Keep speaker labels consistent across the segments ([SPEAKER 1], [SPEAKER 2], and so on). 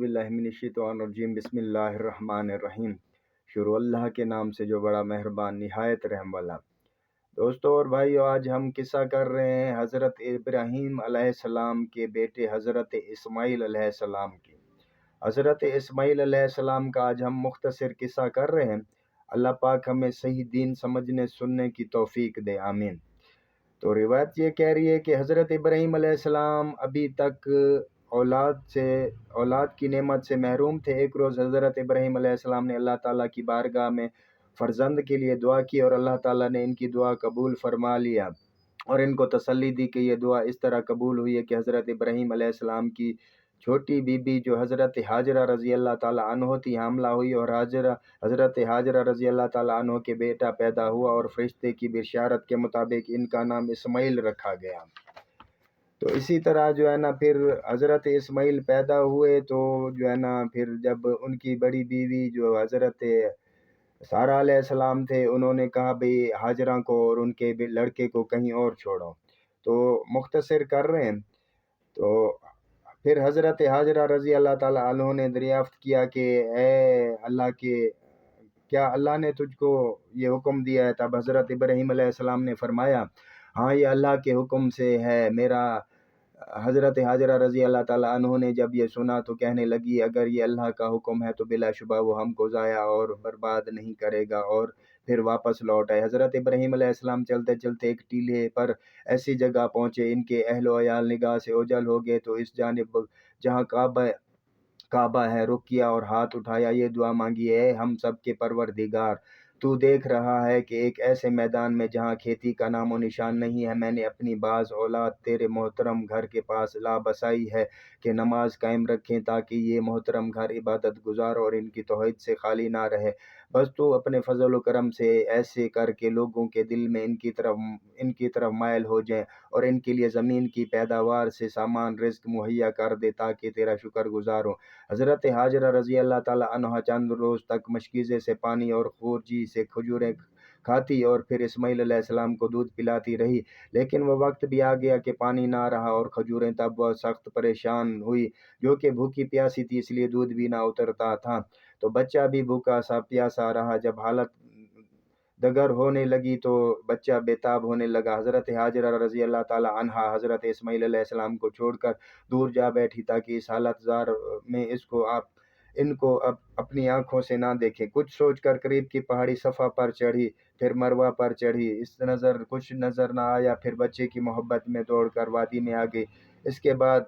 [SPEAKER 1] औज़ुबिल्लाहिमिनश्शैतानिर्रजीम बिस्मिल्लाहिर्रहमानिर्रहीम। शुरू अल्लाह के नाम से जो बड़ा मेहरबान निहायत रहम वाला। दोस्तों और भाइयों, आज हम किस्सा कर रहे हैं हज़रत इब्राहीम अलैहिस्सलाम के बेटे हज़रत इस्माईल अलैहिस्सलाम की। हज़रत इस्माईल अलैहिस्सलाम का आज हम मुख्तसर किस्सा कर रहे हैं। अल्लाह पाक हमें सही दीन समझने सुनने की तौफीक दे, आमीन। तो रिवायत ये कह रही है कि हज़रत इब्राहीम अलैहिस्सलाम अभी तक औलाद की नेमत से महरूम थे। एक रोज़ हज़रत इब्राहीम अलैहिस्सलाम ने अल्लाह ताला की बारगाह में फ़र्जंद के लिए दुआ की और अल्लाह ताला ने इनकी दुआ कबूल फरमा लिया और इनको तसल्ली दी कि ये दुआ इस तरह कबूल हुई है कि हज़रत इब्राहीम अलैहिस्सलाम की छोटी बीबी जो हज़रत हाजरा रज़ी अल्लाह ताला अन्हो थी हामला हुई और हज़रत हाजरा रज़ी अल्लाह ताला अन्हो के बेटा पैदा हुआ और फरिश्ते की बिशारत के मुताबिक इनका नाम इस्माईल रखा गया। तो इसी तरह जो है ना फिर हज़रत इस्माईल पैदा हुए तो जो है ना फिर जब उनकी बड़ी बीवी जो हज़रत सारा अलैहिस्सलाम थे उन्होंने कहा भाई हाजरा को और उनके लड़के को कहीं और छोड़ो। तो मुख्तसर कर रहे हैं। तो फिर हज़रत हाजरा रज़ी अल्लाह ताला अन्हा ने दरियाफ़्त किया कि ए अल्लाह के क्या अल्लाह ने तुझको ये हुक्म दिया है? तब हज़रत इब्राहीम अलैहिस्सलाम ने फरमाया, हाँ ये अल्लाह के हुक्म से है। मेरा हज़रत हाजरा रज़ी अल्लाह ताला अन्हा ने जब ये सुना तो कहने लगी, अगर ये अल्लाह का हुक्म है तो बिलाशुबा वो हमको ज़ाया और बर्बाद नहीं करेगा। और फिर वापस लौट आए। हज़रत इब्राहीम अलैहिस्सलाम चलते चलते एक टीले पर ऐसी जगह पहुँचे इनके अहलो अयाल निगाह से ओझल हो गए। तो इस जानिब जहाँ काबा है रुक किया और हाथ उठाया, ये दुआ मांगी, है हम सब के परवरदिगार, तू देख रहा है कि एक ऐसे मैदान में जहाँ खेती का नामो निशान नहीं है, मैंने अपनी बाज़ औलाद तेरे मोहतरम घर के पास ला बसाई है कि नमाज कायम रखें ताकि ये मोहतरम घर इबादत गुजार और इनकी तौहीद से खाली ना रहे। बस तू अपने फजल व करम से ऐसे कर के लोगों के दिल में इनकी तरफ मायल हो जाएं और इनके लिए ज़मीन की पैदावार से सामान रिज़्क मुहैया कर दे ताकि तेरा शुक्र गुजार हो। हज़रत हाजरा रज़ी अल्लाह ताला अन्हा चंद रोज़ तक मशकीज़े से पानी और खूरजी से खजूरें खाती और फिर इस्माईल अलैहिस्सलाम को दूध पिलाती रही। लेकिन वह वक्त भी आ गया कि पानी ना रहा और खजूरें, तब वह सख्त परेशान हुई जो कि भूखी प्यासी थी, इसलिए दूध भी ना उतरता था। तो बच्चा भी भूखा सा प्यासा रहा। जब हालत दगर होने लगी तो बच्चा बेताब होने लगा। हज़रत हाजरा रज़ी अल्लाह ताला अन्हा हज़रत इस्माईल अलैहिस्सलाम को छोड़कर दूर जा बैठी ताकि इस हालत ज़ार में इनको अब अपनी आंखों से ना देखें। कुछ सोचकर करीब की पहाड़ी सफ़ा पर चढ़ी, फिर मरवा पर चढ़ी। कुछ नज़र ना आया, फिर बच्चे की मोहब्बत में दौड़कर वादी में आ गई। इसके बाद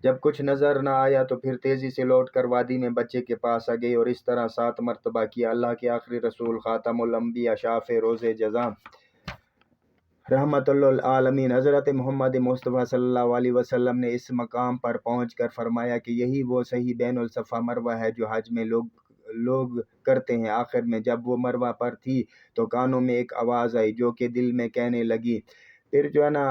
[SPEAKER 1] जब कुछ नज़र ना आया तो फिर तेज़ी से लौटकर वादी में बच्चे के पास आ गई और इस तरह 7 मरतबा किया। अल्लाह के आखिरी रसूल ख़ातमुल अंबिया शाफ़े रोज़े जज़ा रहमतुल्लिल आलमीन हज़रत मोहम्मद मुस्तफ़ा सल्लल्लाहु अलैहि वसल्लम ने इस मकाम पर पहुँचकर फरमाया कि यही वो सही बैनुल सफ़ा मरवा है जो हज में लोग करते हैं। आखिर में जब वो मरवा पर थी तो कानों में एक आवाज़ आई जो कि दिल में कहने लगी। फिर जो है ना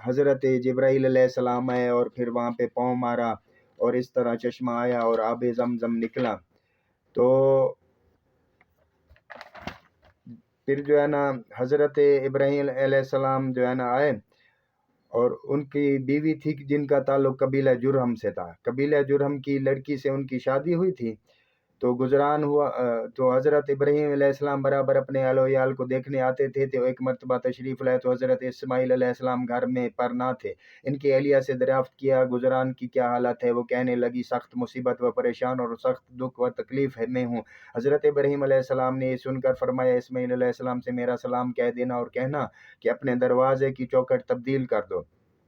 [SPEAKER 1] हज़रत जिब्राईल अलैहिस्सलाम आए और फिर वहाँ पे पाँव मारा और इस तरह चश्मा आया और आबे ज़मज़म निकला। तो फिर जो है ना हज़रत इब्राहीम अलैहिस्सलाम जो है ना आए और उनकी बीवी थी जिनका ताल्लुक़ कबीला जुरहम से था। कबीला जुरहम की लड़की से उनकी शादी हुई थी। तो गुजरान हुआ तो हज़रत इब्राहीम अलैहिस्सलाम बराबर अपने अहलो याल को देखने आते थे। तो एक मरतबा तशरीफ़ लाए तो हज़रत इस्माईल अलैहिस्सलाम घर में पर ना थे। इनकी अहलिया से दरियाफ़्त किया गुजरान की क्या हालत है। वो कहने लगी, सख्त मुसीबत व परेशान और सख्त दुख व तकलीफ़ में हूँ। हज़रत इब्राहीम अलैहिस्सलाम ने ये सुनकर फरमाया, इस्माईल अलैहिस्सलाम से मेरा सलाम कह देना और कहना कि अपने दरवाज़े की चौखट तब्दील कर दो।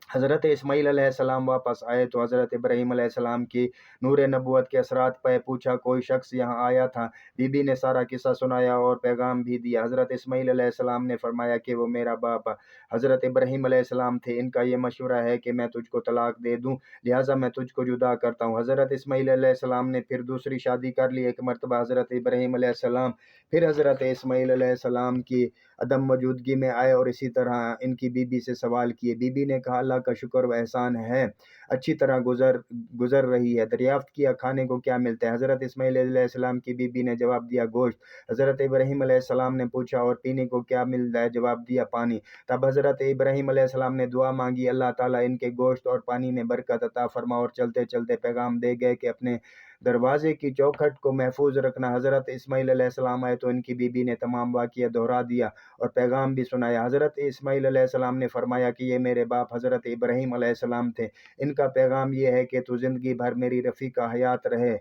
[SPEAKER 1] हज़रत इस्माईल अलैहिस्सलाम वापस आए तो हज़रत इब्राहीम अलैहिस्सलाम की नूर नबूवत के असरात पे पूछा, कोई शख्स यहाँ आया था? बीबी ने सारा किस्सा सुनाया और पैगाम भी दिया। हज़रत इस्माईल अलैहिस्सलाम ने फरमाया कि वो मेरा बाप हज़रत इब्राहीम अलैहिस्सलाम थे। इनका ये मशवरा है कि मैं तुझको तलाक दे दूँ, लिहाजा मैं तुझको जुदा करता हूँ। हज़रत इस्माईल अलैहिस्सलाम ने फिर दूसरी शादी कर ली। एक मरतबा हज़रत इब्राहीम अलैहिस्सलाम फिर हज़रत इस्माईल अलैहिस्सलाम की अदम मौजूदगी में आए और इसी तरह इनकी बीबी से सवाल किए। बीबी ने कहा, अल्लाह ताला का शुक्र व एहसान है अच्छी तरह गुजर रही है। दरियाफ्त किया खाने को क्या मिलता है? हज़रत इस्माइल अलैहिस्सलाम की बीबी ने जवाब दिया गोश्त। हज़रत इब्राहीम अलैहिस्सलाम ने पूछा और पीने को क्या मिलता है? जवाब दिया पानी। तब हज़रत इब्राहीम अलैहिस्सलाम ने दुआ मांगी, अल्लाह ताला इनके गोश्त और पानी में बरकत अता फरमा, और चलते चलते पैगाम दे गए कि अपने दरवाजे की चौखट को महफूज रखना। हज़रत इस्माइल अलैहिस्सलाम आए तो इनकी बीबी ने तमाम वाक़िया दोहरा दिया और पैगाम भी सुनाया। हज़रत इस्माइल अलैहिस्सलाम ने फरमाया कि ये मेरे बाप हज़रत इब्राहीम अलैहिस्सलाम थे, इनका पैगाम ये है कि तू ज़िंदगी भर मेरी रफ़ीका हयात रहे।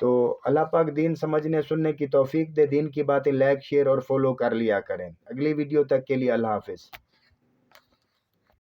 [SPEAKER 1] तो अल्लाह पाक दीन समझने सुनने की तौफीक दे। दीन की बातें लाइक शेयर और फॉलो कर लिया करें। अगली वीडियो तक के लिए अल्लाह हाफिज़।